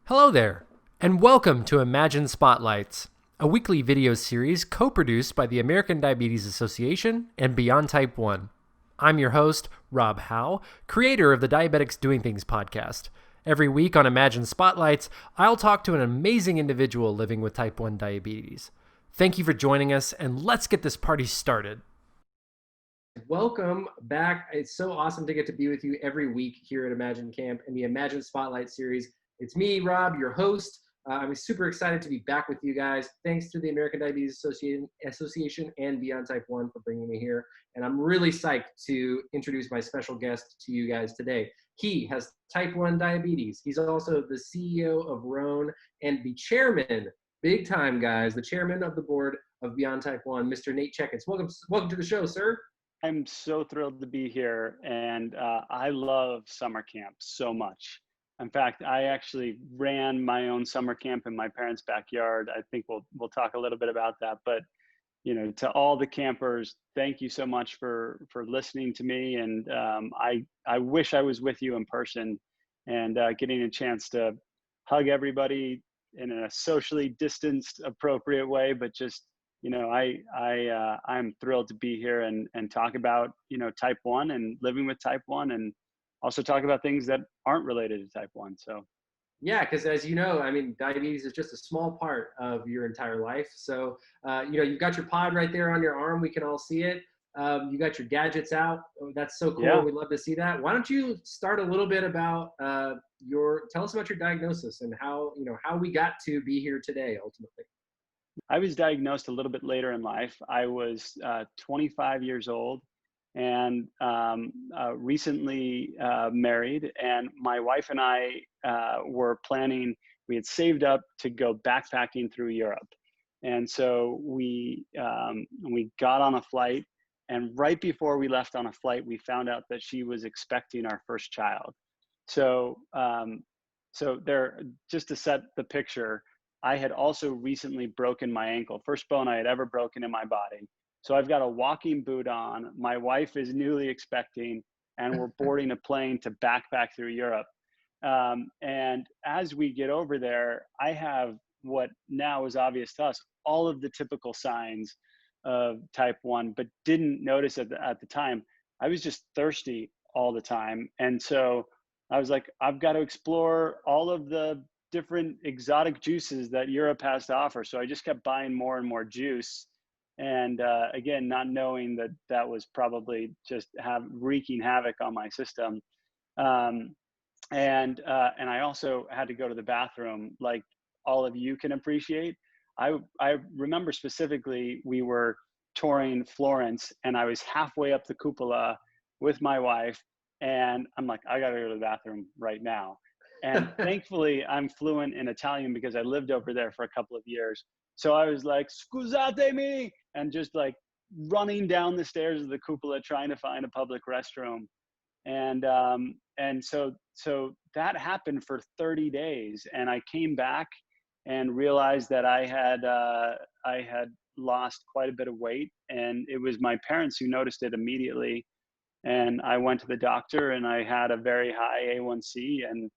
Hello there, and welcome to Imagine Spotlights, a weekly video series co-produced by the American Diabetes Association and Beyond Type 1. I'm your host, Rob Howe, creator of the Diabetics Doing Things podcast. Every week on Imagine Spotlights, I'll talk to an amazing individual living with type 1 diabetes. Thank you for joining us, and let's get this party started. Welcome back. It's so awesome to get to be with you every week here at Imagine Camp in the Imagine Spotlight series. It's me, Rob, your host. I'm super excited to be back with you guys. Thanks to the American Diabetes Association and Beyond Type 1 for bringing me here. And I'm really psyched to introduce my special guest to you guys today. He has type 1 diabetes. He's also the CEO of Roan and the chairman, big time guys, the chairman of the board of Beyond Type 1, Mr. Nate Checketts. Welcome to the show, sir. I'm so thrilled to be here, and I love summer camp so much. In fact, I actually ran my own summer camp in my parents' backyard. I think we'll talk a little bit about that. But to all the campers, thank you so much for listening to me. And I wish I was with you in person and getting a chance to hug everybody in a socially distanced, appropriate way. But just I'm thrilled to be here and talk about type 1 and living with type 1 and also talk about things that aren't related to type 1. So yeah, because as you know, I mean, diabetes is just a small part of your entire life. So you've got your pod right there on your arm. We can all see it. You got your gadgets out. Oh, that's so cool. Yeah. We'd love to see that. Why don't you start a little bit about tell us about your diagnosis and how we got to be here today ultimately. I was diagnosed a little bit later in life. I was 25 years old and recently married. And my wife and I were planning, we had saved up to go backpacking through Europe. And so we got on a flight. And right before we left on a flight, we found out that she was expecting our first child. So, just to set the picture, I had also recently broken my ankle, first bone I had ever broken in my body. So I've got a walking boot on. My wife is newly expecting, and we're boarding a plane to backpack through Europe. And as we get over there, I have what now is obvious to us, all of the typical signs of type 1, but didn't notice at the time. I was just thirsty all the time. And so I was like, I've got to explore all of the different exotic juices that Europe has to offer. So I just kept buying more and more juice. And again, not knowing that was probably just wreaking havoc on my system. And I also had to go to the bathroom, like all of you can appreciate. I remember specifically, we were touring Florence and I was halfway up the cupola with my wife. And I'm like, I got to go to the bathroom right now. And thankfully, I'm fluent in Italian because I lived over there for a couple of years. So I was like, scusatemi, and just like running down the stairs of the cupola trying to find a public restroom. And so that happened for 30 days. And I came back and realized that I had lost quite a bit of weight. And it was my parents who noticed it immediately. And I went to the doctor and I had a very high A1C and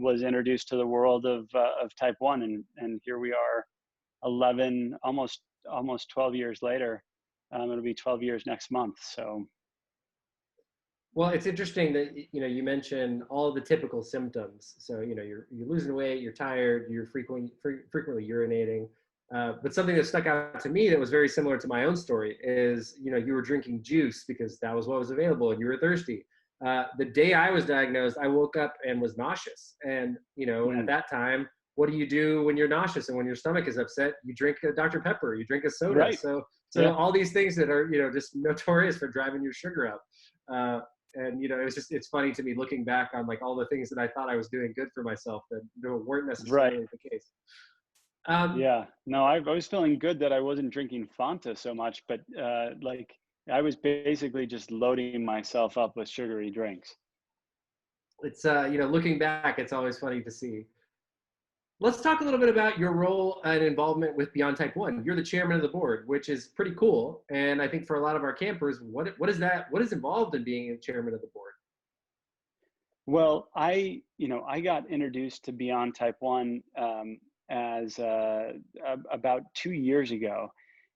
was introduced to the world of type 1, and here we are 11 almost 12 years later. It'll be 12 years next month. So well, it's interesting that you mentioned all the typical symptoms. So you're losing weight, you're tired, you're frequently urinating. But something that stuck out to me that was very similar to my own story is you were drinking juice because that was what was available and you were thirsty. The day I was diagnosed, I woke up and was nauseous. And, at that time, what do you do when you're nauseous and when your stomach is upset? You drink a Dr. Pepper, you drink a soda. Right. So yeah. All these things that are, just notorious for driving your sugar up. And, it's funny to me looking back on like all the things that I thought I was doing good for myself that weren't necessarily the case. Yeah, no, I was feeling good that I wasn't drinking Fanta so much, but like I was basically just loading myself up with sugary drinks. It's looking back, it's always funny to see. Let's talk a little bit about your role and involvement with Beyond Type 1. You're the chairman of the board, which is pretty cool. And I think for a lot of our campers, what is involved in being a chairman of the board? Well, I got introduced to Beyond Type 1 as about 2 years ago.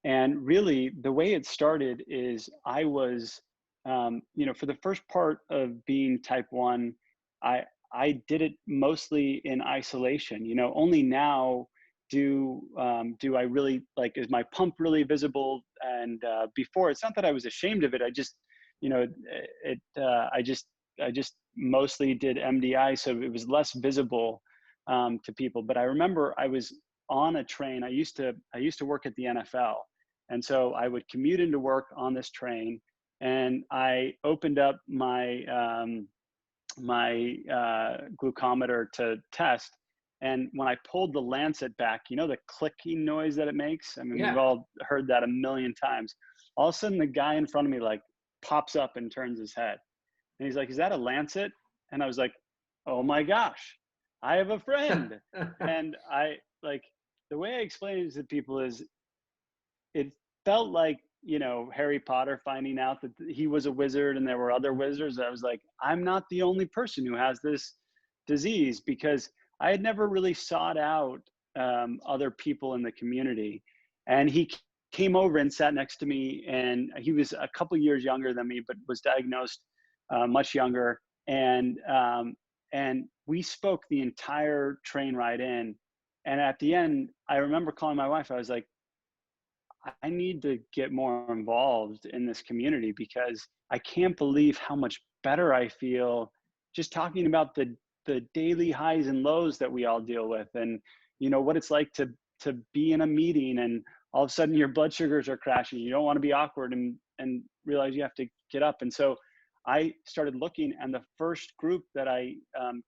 And really, the way it started is I was, for the first part of being Type 1, I, I did it mostly in isolation. Only now do I really like, is my pump really visible? And before, it's not that I was ashamed of it. I just, I just mostly did MDI, so it was less visible to people. But I remember I was on a train. I used to work at the NFL, and so I would commute into work on this train, and I opened up my glucometer to test. And when I pulled the lancet back, the clicking noise that it makes. I mean, we've Yeah. all heard that a million times. All of a sudden, the guy in front of me like pops up and turns his head. And he's like, "Is that a lancet?" And I was like, "Oh my gosh, I have a friend." And I like, the way I explain it to people is, it felt like, Harry Potter finding out that he was a wizard and there were other wizards. I was like, I'm not the only person who has this disease, because I had never really sought out other people in the community. And he came over and sat next to me, and he was a couple years younger than me, but was diagnosed much younger. And we spoke the entire train ride in. And at the end, I remember calling my wife. I was like, I need to get more involved in this community, because I can't believe how much better I feel just talking about the daily highs and lows that we all deal with, and what it's like to be in a meeting and all of a sudden your blood sugars are crashing. You don't want to be awkward and realize you have to get up. And so I started looking, and the first group that I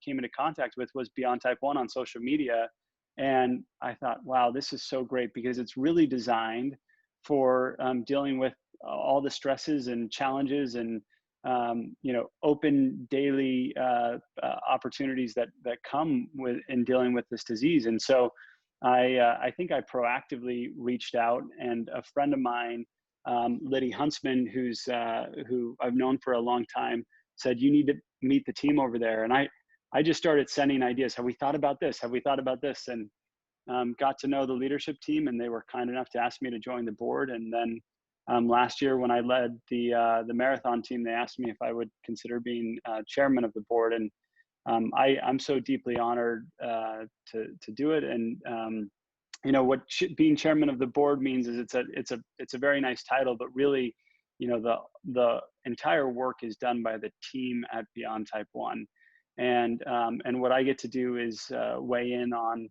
came into contact with was Beyond Type 1 on social media. And I thought, wow, this is so great, because it's really designed for dealing with all the stresses and challenges and open daily opportunities that come with in dealing with this disease. And so I think I proactively reached out, and a friend of mine, Liddy Huntsman, who I've known for a long time, said, "You need to meet the team over there." And I just started sending ideas. Have we thought about this? Have we thought about this? And got to know the leadership team, and they were kind enough to ask me to join the board. And then last year, when I led the marathon team, they asked me if I would consider being chairman of the board. And I'm so deeply honored to do it. And what being chairman of the board means is it's a very nice title, but really, the entire work is done by the team at Beyond Type 1. And what I get to do is weigh in on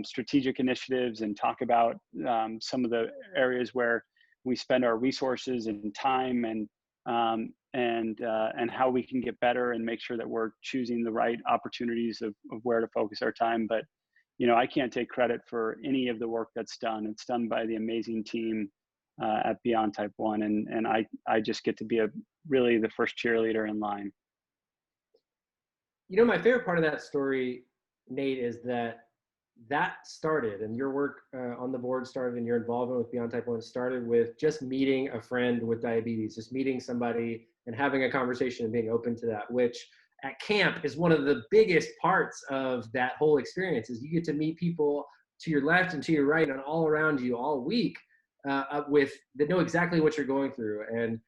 strategic initiatives and talk about some of the areas where we spend our resources and time, and how we can get better and make sure that we're choosing the right opportunities of where to focus our time. But I can't take credit for any of the work that's done. It's done by the amazing team at Beyond Type 1, and I just get to be really the first cheerleader in line. My favorite part of that story, Nate, is that started, and your work on the board started, and your involvement with Beyond Type 1 started with just meeting a friend with diabetes, just meeting somebody and having a conversation and being open to that, which at camp is one of the biggest parts of that whole experience. Is you get to meet people to your left and to your right and all around you all week that know exactly what you're going through, and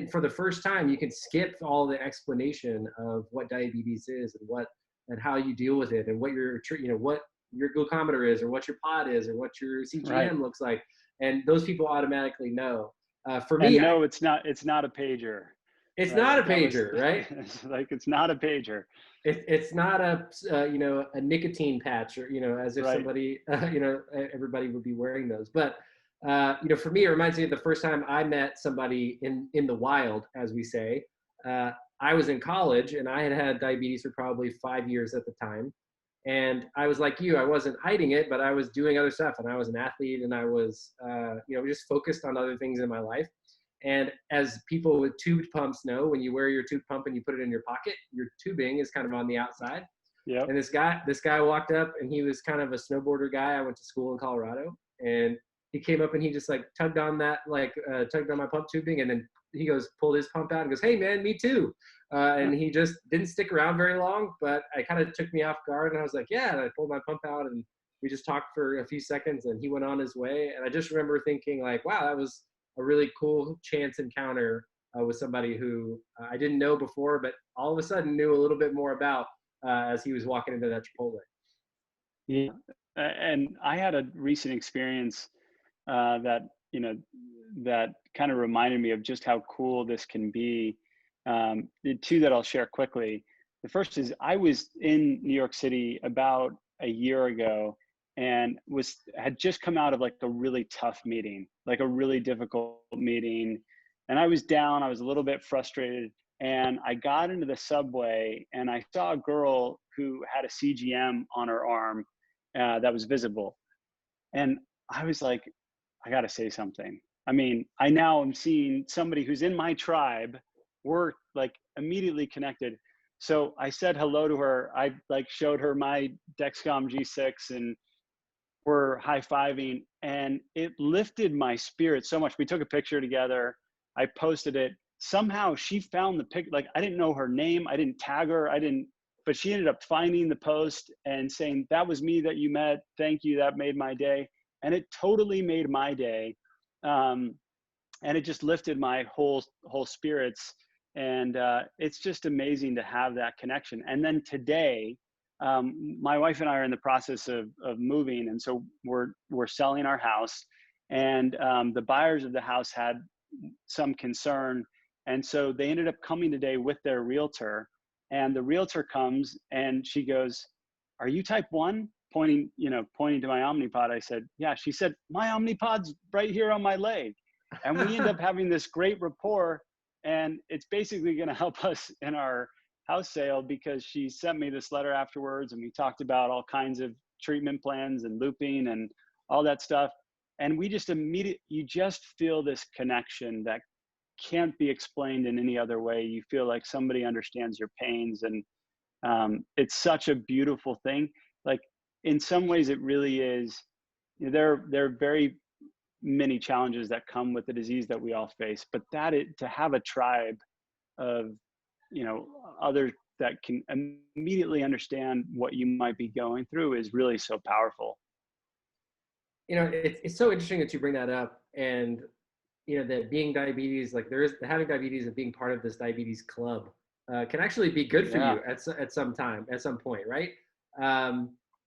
for the first time, you can skip all the explanation of what diabetes is and how you deal with it, and what what your glucometer is, or what your pod is, or what your CGM Right. looks like, and those people automatically know. For And me, no, it's not a pager. it's Right. not a Like that was pager, right? it's not a pager. It's not a nicotine patch, or as if Right. somebody everybody would be wearing those. But for me, it reminds me of the first time I met somebody in the wild, as we say. I was in college, and I had diabetes for probably 5 years at the time. And I was like you, I wasn't hiding it, but I was doing other stuff, and I was an athlete, and I was just focused on other things in my life. And as people with tubed pumps know, when you wear your tube pump and you put it in your pocket, your tubing is kind of on the outside. Yep. And this guy walked up, and he was kind of a snowboarder guy. I went to school in Colorado, and he came up and he just like tugged on my pump tubing, and then he goes, pulled his pump out and goes, "Hey man, me too." And he just didn't stick around very long, but I kind of took me off guard, and I was like, "Yeah." And I pulled my pump out, and we just talked for a few seconds, and he went on his way. And I just remember thinking like, "Wow, that was a really cool chance encounter with somebody who I didn't know before, but all of a sudden knew a little bit more about as he was walking into that Chipotle." Yeah. And I had a recent experience that, you know, that kind of reminded me of just how cool this can be. The two that I'll share quickly. The first is I was in New York City about a year ago and had just come out of like a really tough meeting, like a really difficult meeting. And I was down, I was a little bit frustrated. And I got into the subway and I saw a girl who had a CGM on her arm that was visible. And I was like, I got to say something. I mean, I now am seeing somebody who's in my tribe. We're like immediately connected. So I said hello to her. I like showed her my Dexcom G6 and we're high-fiving and it lifted my spirit so much. We took a picture together. I posted it. Somehow she found the pic. Like I didn't know her name. I didn't tag her. But she ended up finding the post and saying, "That was me that you met. Thank you. That made my day." And it totally made my day. And it just lifted my whole spirits. And it's just amazing to have that connection. And then today, my wife and I are in the process of moving, and so we're selling our house. And the buyers of the house had some concern, and so they ended up coming today with their realtor. And the realtor comes and she goes, "Are you type 1?" Pointing to my Omnipod. I said, "Yeah." She said, "My Omnipod's right here on my leg." And we end up having this great rapport. And it's basically going to help us in our house sale because she sent me this letter afterwards and we talked about all kinds of treatment plans and looping and all that stuff. And we just you just feel this connection that can't be explained in any other way. You feel like somebody understands your pains, and it's such a beautiful thing. Like in some ways it really is. There are very many challenges that come with the disease that we all face, but to have a tribe of others that can immediately understand what you might be going through is really so powerful. It's so interesting that you bring that up. And that being diabetes, like having diabetes and being part of this diabetes club can actually be good for Yeah, you at some point, right?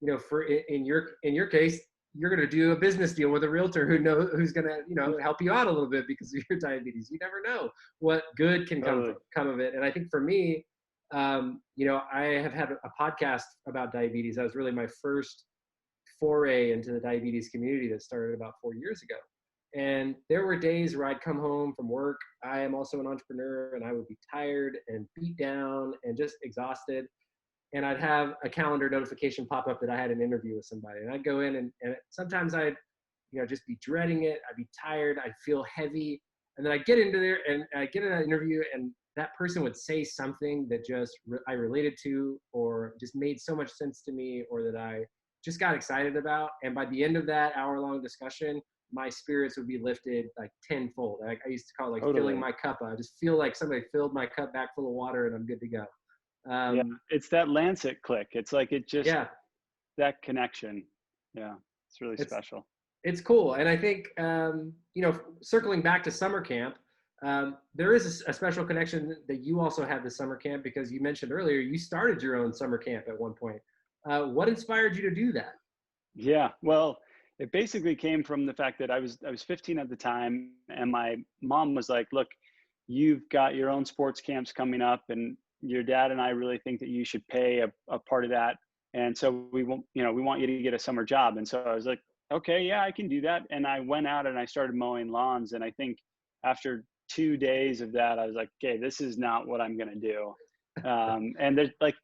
In your case, you're going to do a business deal with a realtor who's going to help you out a little bit because of your diabetes. You never know what good can totally. come of it. And I think for me, I have had a podcast about diabetes. That was really my first foray into the diabetes community that started about 4 years ago. And there were days where I'd come home from work. I am also an entrepreneur, and I would be tired and beat down and just exhausted. And I'd have a calendar notification pop up that I had an interview with somebody. And I'd go in, and sometimes I'd just be dreading it. I'd be tired. I'd feel heavy. And then I'd get into there and I'd get in an interview, and that person would say something that I related to, or just made so much sense to me, or that I just got excited about. And by the end of that hour-long discussion, my spirits would be lifted like tenfold. I used to call it like filling Totally. my cup. I just feel like somebody filled my cup back full of water, and I'm good to go. Yeah, Um, it's that Lancet click. It's like it just yeah, that connection. Yeah, it's really it's special. it's cool. And I think circling back to summer camp, there is a special connection that you also had to summer camp, because you mentioned earlier you started your own summer camp at one point. What inspired you to do that? Yeah, well, it basically came from the fact that I was 15 at the time, and my mom was like, "Look, you've got your own sports camps coming up, and your dad and I really think that you should pay a part of that, and so we want you to get a summer job." And so I was like, "Okay, yeah, I can do that." And I went out and I started mowing lawns, and I think after 2 days of that, I was like, "Okay, this is not what I'm gonna do." And there's like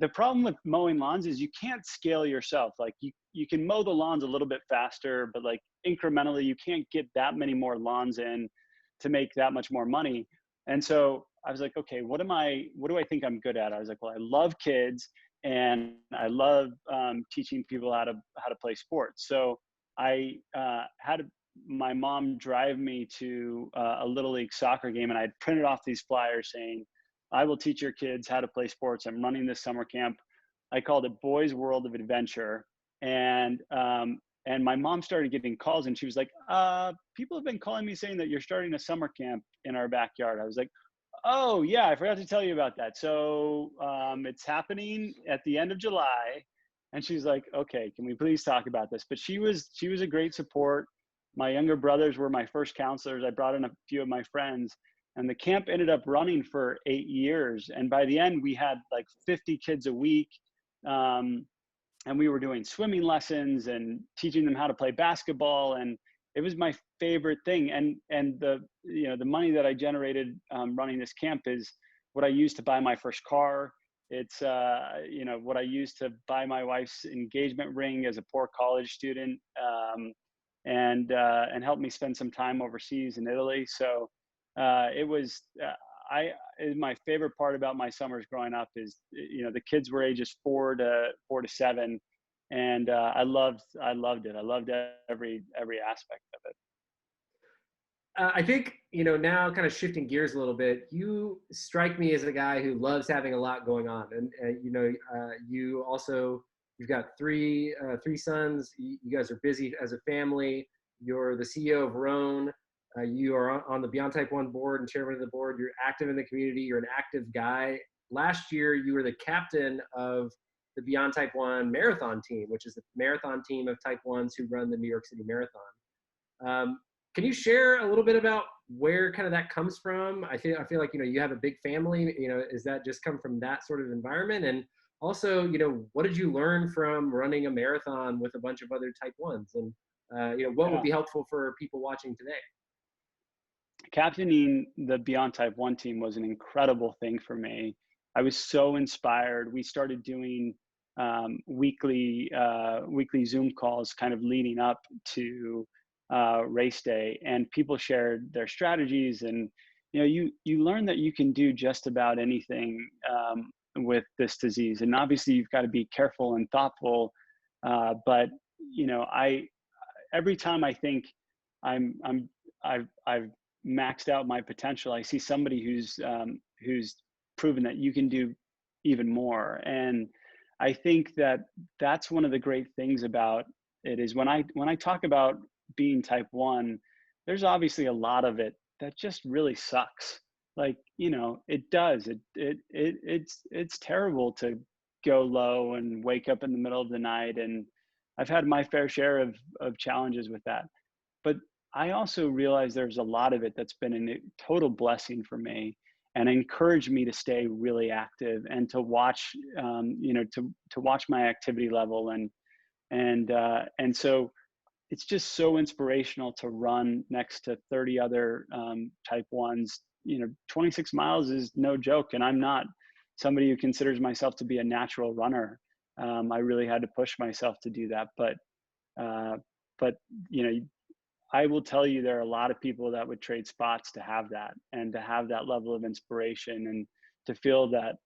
the problem with mowing lawns is you can't scale yourself. Like you can mow the lawns a little bit faster, but like incrementally, you can't get that many more lawns in to make that much more money. And so I was like, okay, what do I think I'm good at? I was like, well, I love kids and I love teaching people how to play sports. So I had my mom drive me to a little league soccer game, and I'd printed off these flyers saying, "I will teach your kids how to play sports. I'm running this summer camp." I called it Boys World of Adventure, and my mom started getting calls, and she was like, "People have been calling me saying that you're starting a summer camp in our backyard." I was like, "Oh yeah, I forgot to tell you about that. So it's happening at the end of July." And she's like, "Okay, can we please talk about this?" But she was a great support. My younger brothers were my first counselors. I brought in a few of my friends, and the camp ended up running for 8 years. And by the end, we had like 50 kids a week. Um, and we were doing swimming lessons and teaching them how to play basketball, and it was my favorite thing. And the the money that I generated running this camp is what I used to buy my first car. It's what I used to buy my wife's engagement ring as a poor college student, and help me spend some time overseas in Italy. So it was I my favorite part about my summers growing up is the kids were ages 4 to 7, and I loved it. I loved every aspect of it. I think, now kind of shifting gears a little bit, you strike me as a guy who loves having a lot going on. And, you've got three sons. You guys are busy as a family. You're the CEO of Roan. You are on the Beyond Type 1 board and chairman of the board. You're active in the community. You're an active guy. Last year, you were the captain of the Beyond Type 1 marathon team, which is the marathon team of Type 1s who run the New York City Marathon. Can you share a little bit about where kind of that comes from? I feel like you have a big family. Is that just come from that sort of environment? And also, what did you learn from running a marathon with a bunch of other Type 1s? And what would Yeah. be helpful for people watching today? Captaining the Beyond Type 1 team was an incredible thing for me. I was so inspired. We started doing weekly Zoom calls kind of leading up to race day, and people shared their strategies. And you learn that you can do just about anything with this disease. And obviously you've got to be careful and thoughtful. But I every time I think I'm I've maxed out my potential, I see somebody who's proven that you can do even more. And I think that that's one of the great things about it is when I talk about being Type 1, there's obviously a lot of it that just really sucks. Like, it does. It's terrible to go low and wake up in the middle of the night. And I've had my fair share of challenges with that. But I also realize there's a lot of it that's been a total blessing for me and encouraged me to stay really active and to watch, to watch my activity level. And so it's just so inspirational to run next to 30 other Type 1s. 26 miles is no joke. And I'm not somebody who considers myself to be a natural runner. I really had to push myself to do that. But I will tell you, there are a lot of people that would trade spots to have that, and to have that level of inspiration, and to feel that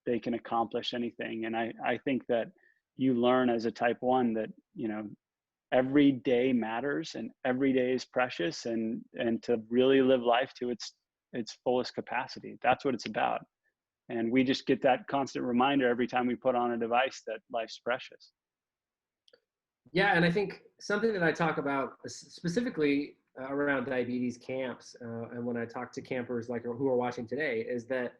they can accomplish anything. And I think that you learn as a Type 1 that, every day matters and every day is precious, and to really live life to its fullest capacity. That's what it's about. And we just get that constant reminder every time we put on a device that life's precious. Yeah, and I think something that I talk about specifically around diabetes camps, and when I talk to campers like who are watching today, is that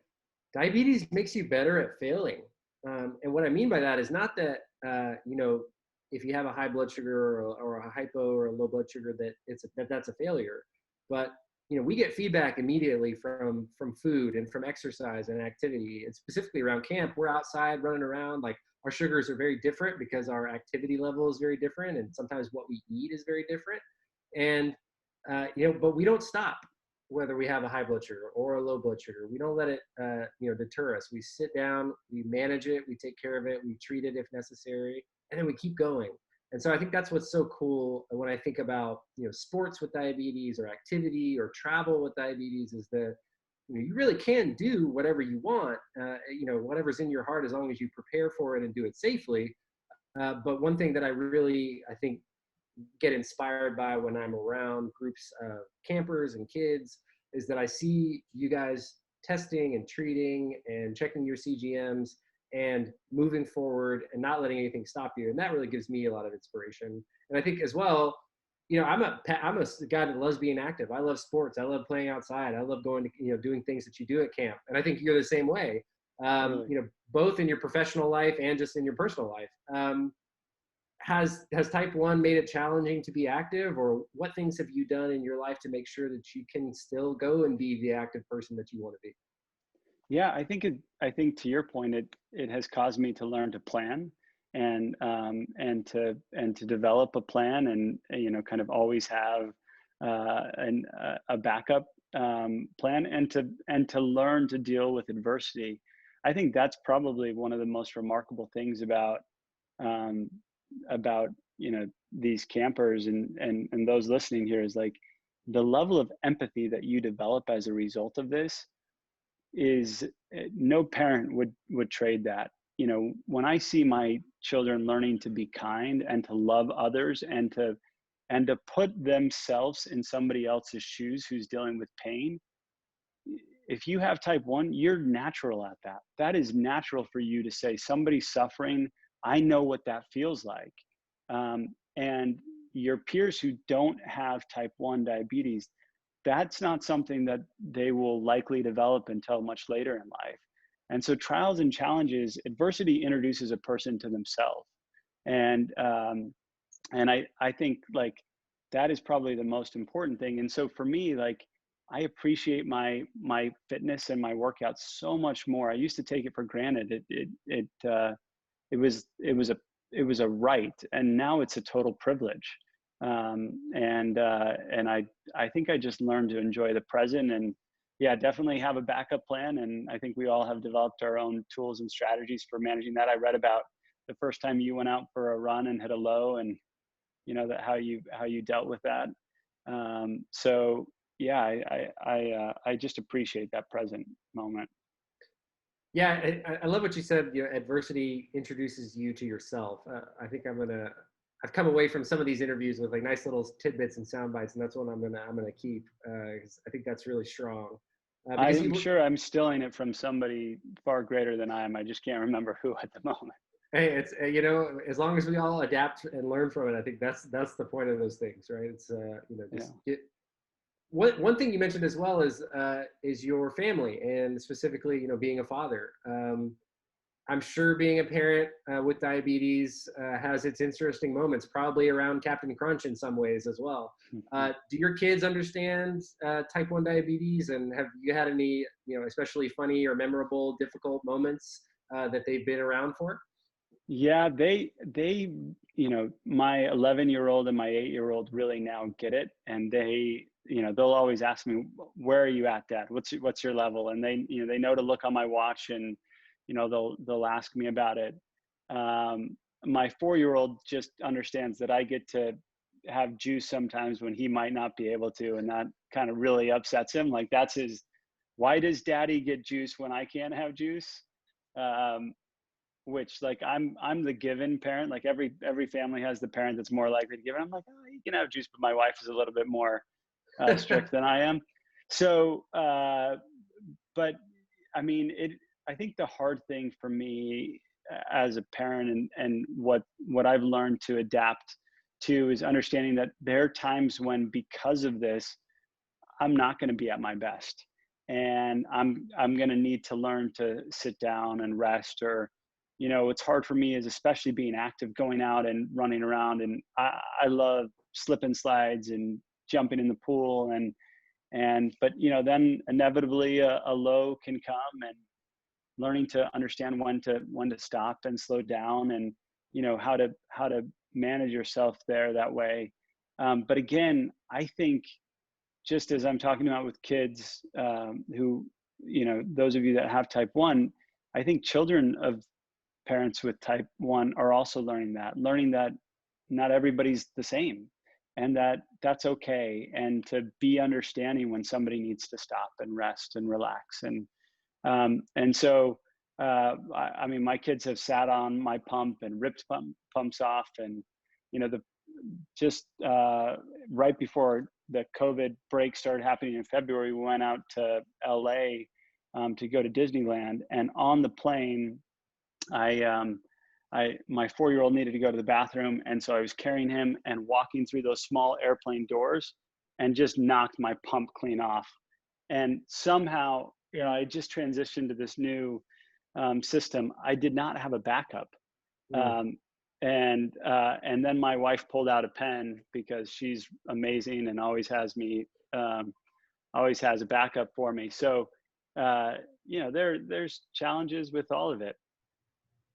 diabetes makes you better at failing. And what I mean by that is not that if you have a high blood sugar or a hypo or a low blood sugar that's a failure, but we get feedback immediately from food and from exercise and activity, and specifically around camp. We're outside running around, like our sugars are very different because our activity level is very different, and sometimes what we eat is very different. And but we don't stop whether we have a high blood sugar or a low blood sugar. We don't let it deter us. We sit down, we manage it, we take care of it, we treat it if necessary, and then we keep going. And so I think that's what's so cool when I think about sports with diabetes or activity or travel with diabetes, is that you really can do whatever you want, whatever's in your heart, as long as you prepare for it and do it safely. But one thing that I think get inspired by when I'm around groups of campers and kids is that I see you guys testing and treating and checking your CGMs and moving forward and not letting anything stop you. And that really gives me a lot of inspiration. And I think as well, I'm a guy that loves being active. I love sports. I love playing outside. I love going to, doing things that you do at camp. And I think you're the same way, Totally. both in your professional life and just in your personal life. Has type 1 made it challenging to be active, or what things have you done in your life to make sure that you can still go and be the active person that you want to be? Yeah, I think to your point, it has caused me to learn to plan and to develop a plan, and kind of always have a backup plan, and to learn to deal with adversity. I think that's probably one of the most remarkable things um, about these campers and those listening here, is like the level of empathy that you develop as a result of this is no parent would trade that. When I see my children learning to be kind and to love others, and to put themselves in somebody else's shoes who's dealing with pain, if you have type 1, you're natural at that. That is natural for you to say, somebody's suffering, I know what that feels like. And your peers who don't have type 1 diabetes, that's not something that they will likely develop until much later in life. And so trials and challenges, adversity introduces a person to themselves. And I think like that is probably the most important thing. And so for me, like, I appreciate my fitness and my workouts so much more. I used to take it for granted. It was a right, and now it's a total privilege. And I think I just learned to enjoy the present, and yeah, definitely have a backup plan. And I think we all have developed our own tools and strategies for managing that. I read about the first time you went out for a run and hit a low, and that how you dealt with that. So yeah, I just appreciate that present moment. Yeah, I love what you said. Adversity introduces you to yourself. I think I've come away from some of these interviews with like nice little tidbits and sound bites, and that's one I'm gonna keep, 'cause I think that's really strong. Because I'm sure I'm stealing it from somebody far greater than I am. I just can't remember who at the moment. hey, it's as long as we all adapt and learn from it, I think that's the point of those things, right? It's Yeah. just get. One thing you mentioned as well is your family, and specifically being a father. I'm sure being a parent with diabetes has its interesting moments, probably around Captain Crunch in some ways as well. Do your kids understand type 1 diabetes, and have you had any, especially funny or memorable, difficult moments that they've been around for? Yeah, my 11-year-old and my 8-year-old really now get it, and they'll always ask me, "Where are you at, Dad? What's your level?" And they know to look on my watch, and they'll ask me about it. My 4-year-old just understands that I get to have juice sometimes when he might not be able to, and that kind of really upsets him. Like, that's his, why does Daddy get juice when I can't have juice? Um, which, like, I'm the given parent. Like, every family has the parent that's more likely to give it. I'm like, oh, you can have juice, but my wife is a little bit more strict than I am. So, but I mean, I think the hard thing for me as a parent, and what I've learned to adapt to, is understanding that there are times when, because of this, I'm not going to be at my best, and I'm going to need to learn to sit down and rest. Or it's hard for me, as especially being active, going out and running around, and I love slip and slides and jumping in the pool, but then inevitably a low can come, and learning to understand when to stop and slow down, and how to manage yourself there that way. But again, I think, just as I'm talking about with kids, who, those of you that have type 1, I think children of parents with type 1 are also learning that not everybody's the same, and that's okay, and to be understanding when somebody needs to stop and rest and relax. And so, I mean, my kids have sat on my pump and ripped pumps off, and the just right before the COVID break started happening in February, we went out to LA to go to Disneyland. And on the plane, I, my 4-year-old needed to go to the bathroom. And so I was carrying him and walking through those small airplane doors and just knocked my pump clean off. And somehow, I just transitioned to this new system. I did not have a backup. Mm. And then my wife pulled out a pen because she's amazing and um, always has a backup for me. So, there's challenges with all of it.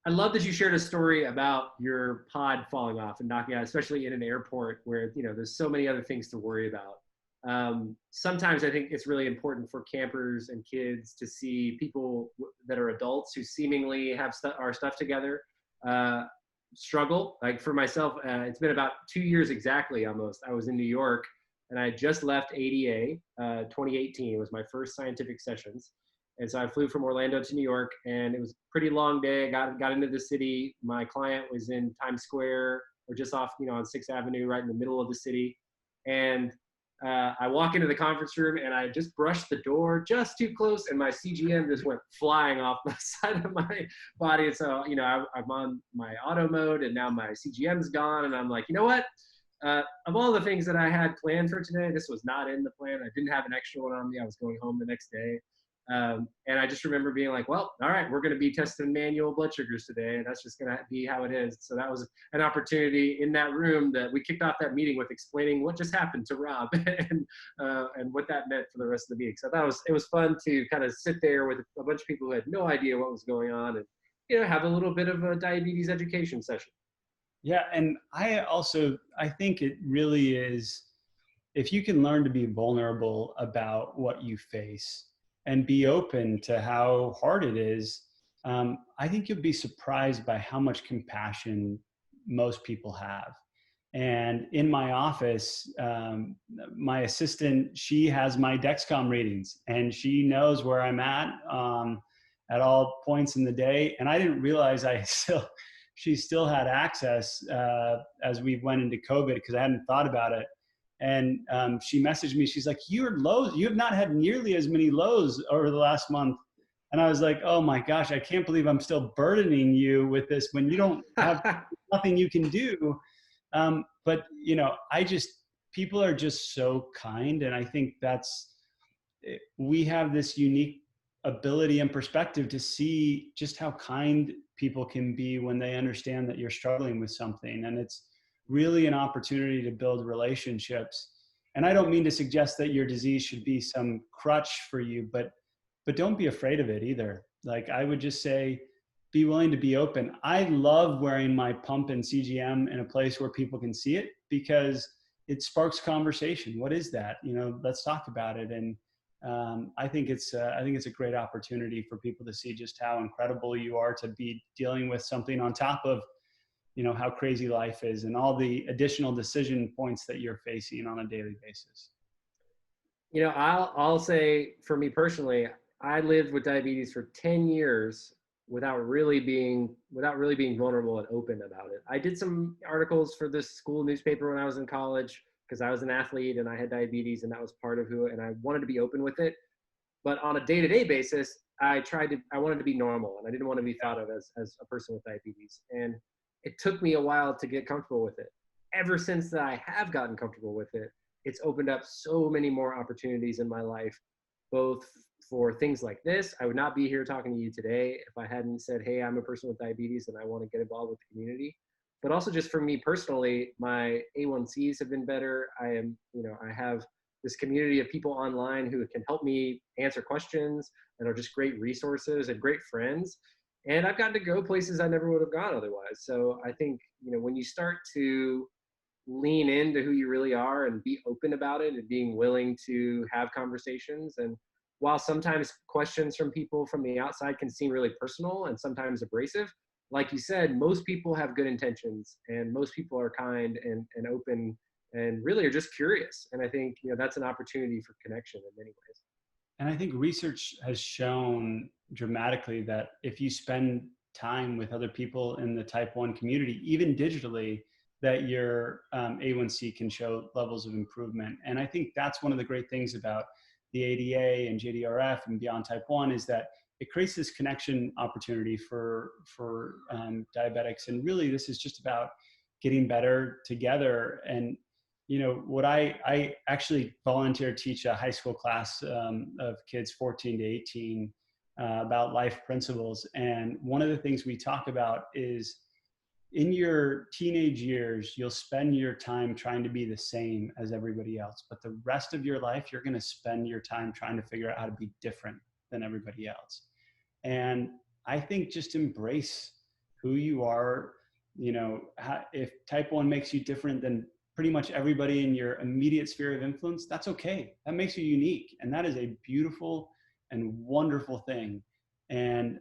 I love that you shared a story about your pod falling off and knocking out, especially in an airport where there's so many other things to worry about. Sometimes I think it's really important for campers and kids to see people that are adults who seemingly have our stuff together struggle. Like for myself, it's been about 2 years exactly almost. I was in New York and I just left ADA 2018. It was my first scientific sessions. And so I flew from Orlando to New York, and it was a pretty long day. I got into the city. My client was in Times Square, or just off, on 6th Avenue, right in the middle of the city. And I walk into the conference room, and I just brushed the door just too close, and my CGM just went flying off the side of my body. And so, I'm on my auto mode, and now my CGM's gone, and I'm like, you know what? Of all the things that I had planned for today, this was not in the plan. I didn't have an extra one on me. I was going home the next day. And I just remember being like, well, all right, we're going to be testing manual blood sugars today. And that's just going to be how it is. So that was an opportunity in that room that we kicked off that meeting with explaining what just happened to Rob and what that meant for the rest of the week. So it was fun to kind of sit there with a bunch of people who had no idea what was going on and, have a little bit of a diabetes education session. Yeah. And I think it really is, if you can learn to be vulnerable about what you face and be open to how hard it is, I think you'll be surprised by how much compassion most people have. And in my office, my assistant, she has my Dexcom readings and she knows where I'm at all points in the day. And I didn't realize she still had access as we went into COVID because I hadn't thought about it. And she messaged me. She's like, "Your lows, you have not had nearly as many lows over the last month." And I was like, "Oh my gosh, I can't believe I'm still burdening you with this when you don't have nothing you can do." But people are just so kind, and I think we have this unique ability and perspective to see just how kind people can be when they understand that you're struggling with something, and it's really an opportunity to build relationships. And I don't mean to suggest that your disease should be some crutch for you, but don't be afraid of it either. Like I would just say, be willing to be open. I love wearing my pump and CGM in a place where people can see it because it sparks conversation. What is that? Let's talk about it. And I think it's a great opportunity for people to see just how incredible you are to be dealing with something on top of how crazy life is and all the additional decision points that you're facing on a daily basis. I'll say for me personally, I lived with diabetes for 10 years without really being vulnerable and open about it. I did some articles for this school newspaper when I was in college because I was an athlete and I had diabetes and that was part of and I wanted to be open with it. But on a day-to-day basis, I wanted to be normal and I didn't want to be thought of as a person with diabetes. And it took me a while to get comfortable with it. Ever since that I have gotten comfortable with it, it's opened up so many more opportunities in my life, both for things like this. I would not be here talking to you today if I hadn't said, hey, I'm a person with diabetes and I want to get involved with the community. But also just for me personally, my A1Cs have been better. I have this community of people online who can help me answer questions and are just great resources and great friends. And I've gotten to go places I never would have gone otherwise. So I think, when you start to lean into who you really are and be open about it and being willing to have conversations. And while sometimes questions from people from the outside can seem really personal and sometimes abrasive, like you said, most people have good intentions and most people are kind and open and really are just curious. And I think, that's an opportunity for connection in many ways. And I think research has shown dramatically that if you spend time with other people in the type 1 community, even digitally, that your A1C can show levels of improvement. And I think that's one of the great things about the ADA and JDRF and Beyond Type 1 is that it creates this connection opportunity for diabetics. And really, this is just about getting better together. And what I actually volunteer teach a high school class of kids 14 to 18 about life principles. And one of the things we talk about is in your teenage years, you'll spend your time trying to be the same as everybody else. But the rest of your life, you're going to spend your time trying to figure out how to be different than everybody else. And I think just embrace who you are. If type 1 makes you different than pretty much everybody in your immediate sphere of influence, that's okay. That makes you unique. And that is a beautiful and wonderful thing. And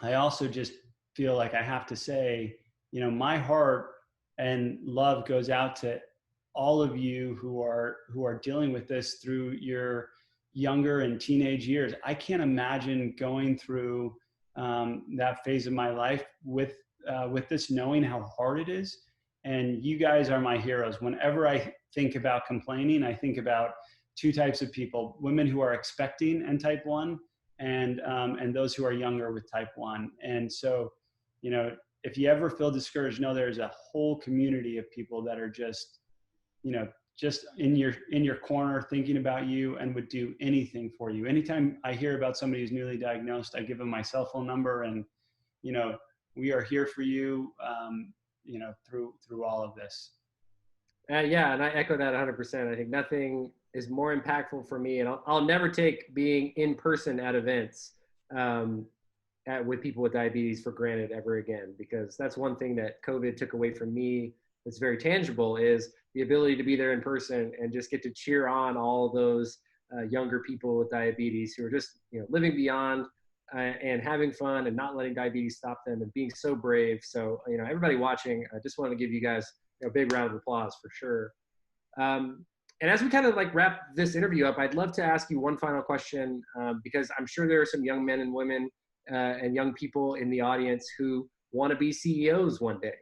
I also just feel like I have to say, my heart and love goes out to all of you who are dealing with this through your younger and teenage years. I can't imagine going through that phase of my life with this knowing how hard it is. And you guys are my heroes. Whenever I think about complaining, I think about two types of people: women who are expecting and type 1, and those who are younger with type 1. And so, if you ever feel discouraged, know there's a whole community of people that are just in your corner, thinking about you and would do anything for you. Anytime I hear about somebody who's newly diagnosed, I give them my cell phone number, and we are here for you, through all of this. Yeah, and I echo that 100%. I think nothing is more impactful for me, and I'll never take being in person at events with people with diabetes for granted ever again, because that's one thing that COVID took away from me that's very tangible, is the ability to be there in person and just get to cheer on all those younger people with diabetes who are just living beyond and having fun and not letting diabetes stop them and being so brave. So everybody watching, I just want to give you guys a big round of applause for sure. And as we kind of wrap this interview up, I'd love to ask you one final question, because I'm sure there are some young men and women and young people in the audience who want to be CEOs one day.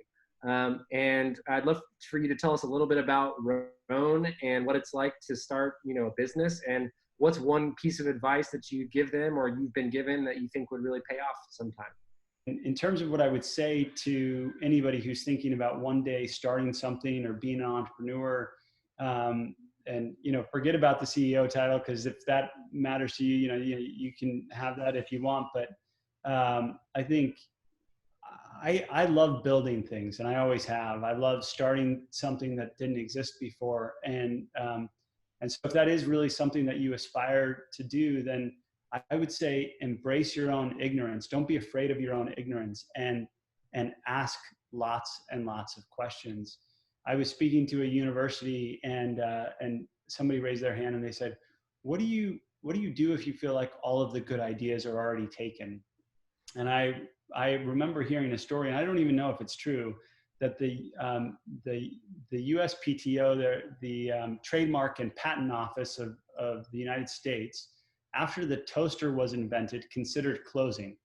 And I'd love for you to tell us a little bit about Roan and what it's like to start, a business, and what's one piece of advice that you give them or you've been given that you think would really pay off sometime. In terms of what I would say to anybody who's thinking about one day starting something or being an entrepreneur, and forget about the CEO title, because if that matters to you, you can have that if you want. But I think I love building things, and I always have. I love starting something that didn't exist before, and so if that is really something that you aspire to do, then I would say embrace your own ignorance. Don't be afraid of your own ignorance, and ask lots and lots of questions. I was speaking to a university, and somebody raised their hand and they said, what do you do if you feel like all of the good ideas are already taken? And I remember hearing a story, and I don't even know if it's true, that the USPTO, the Trademark and Patent Office of the United States, after the toaster was invented, considered closing.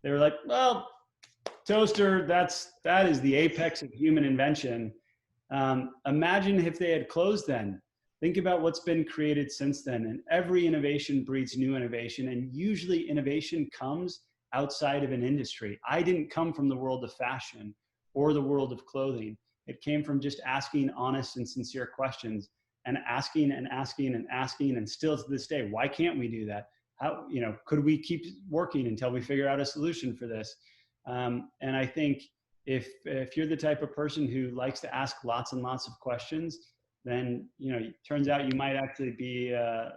They were like, well, toaster, that is the apex of human invention. Imagine if they had closed then. Think about what's been created since then. And every innovation breeds new innovation. And usually innovation comes outside of an industry. I didn't come from the world of fashion or the world of clothing. It came from just asking honest and sincere questions, and asking and asking and asking. And still to this day, why can't we do that? How, could we keep working until we figure out a solution for this? And I think if you're the type of person who likes to ask lots and lots of questions, then it turns out you might actually be a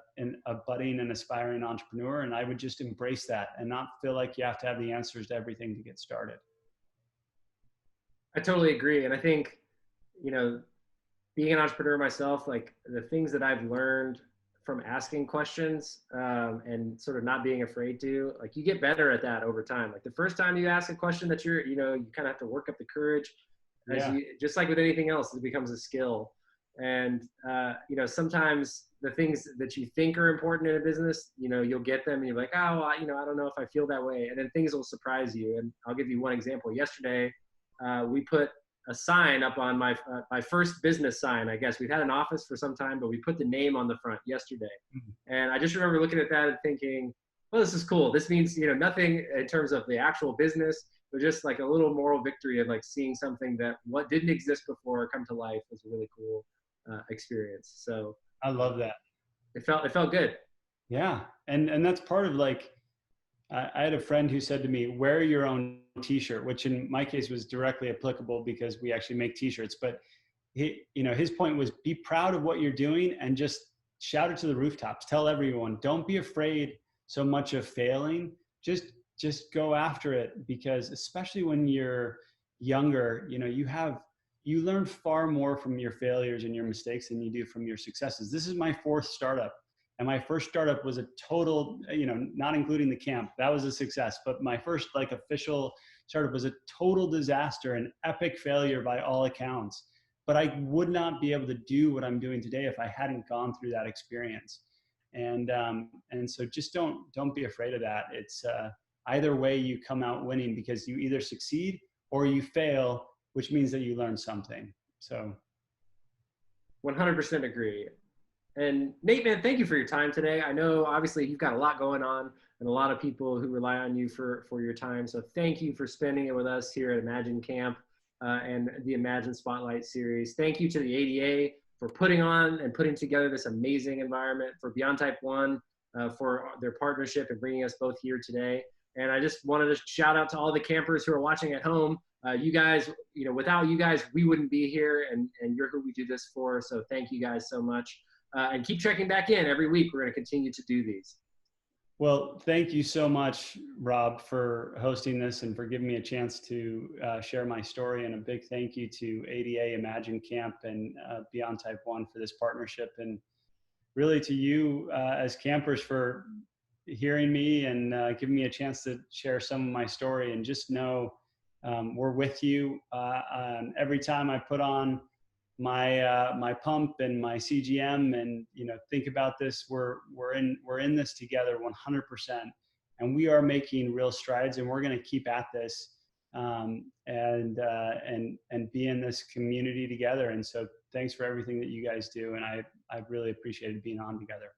budding and aspiring entrepreneur. And I would just embrace that and not feel like you have to have the answers to everything to get started. I totally agree. And I think, being an entrepreneur myself, the things that I've learned from asking questions and sort of not being afraid to, you get better at that over time. The first time you ask a question that you kind of have to work up the courage. Just like with anything else, it becomes a skill. And, sometimes the things that you think are important in a business, you'll get them and you're like, oh, I don't know if I feel that way. And then things will surprise you. And I'll give you one example. Yesterday, we put a sign up on my first business sign. I guess we've had an office for some time, but we put the name on the front yesterday. And I just remember looking at that and thinking, well, this is cool. This means, nothing in terms of the actual business, but just like a little moral victory of like seeing something that what didn't exist before come to life was a really cool experience. So I love that. It felt good. Yeah. And that's part of like, I had a friend who said to me, wear your own t-shirt, which in my case was directly applicable because we actually make t-shirts. But his point was be proud of what you're doing and just shout it to the rooftops. Tell everyone, don't be afraid so much of failing. Just go after it, because especially when you're younger, you learn far more from your failures and your mistakes than you do from your successes. This is my fourth startup. And my first startup was a total, not including the camp, that was a success. But my first like official startup was a total disaster, an epic failure by all accounts. But I would not be able to do what I'm doing today if I hadn't gone through that experience. And so just don't be afraid of that. It's either way you come out winning, because you either succeed or you fail, which means that you learn something. So 100% agree. And Nate, man, thank you for your time today. I know obviously you've got a lot going on and a lot of people who rely on you for your time. So thank you for spending it with us here at Imagine Camp and the Imagine Spotlight series. Thank you to the ADA for putting on and putting together this amazing environment, for Beyond Type 1 for their partnership and bringing us both here today. And I just wanted to shout out to all the campers who are watching at home. You guys, without you guys, we wouldn't be here, and you're who we do this for. So thank you guys so much. And keep checking back in every week. We're going to continue to do these. Well, thank you so much, Rob, for hosting this and for giving me a chance to share my story. And a big thank you to ADA, Imagine Camp, and Beyond Type 1 for this partnership. And really to you as campers for hearing me and giving me a chance to share some of my story. And just know we're with you. Every time I put on my pump and my CGM and think about this, we're in this together 100%, and we are making real strides, and we're going to keep at this and be in this community together. And so thanks for everything that you guys do, and I really appreciated being on together.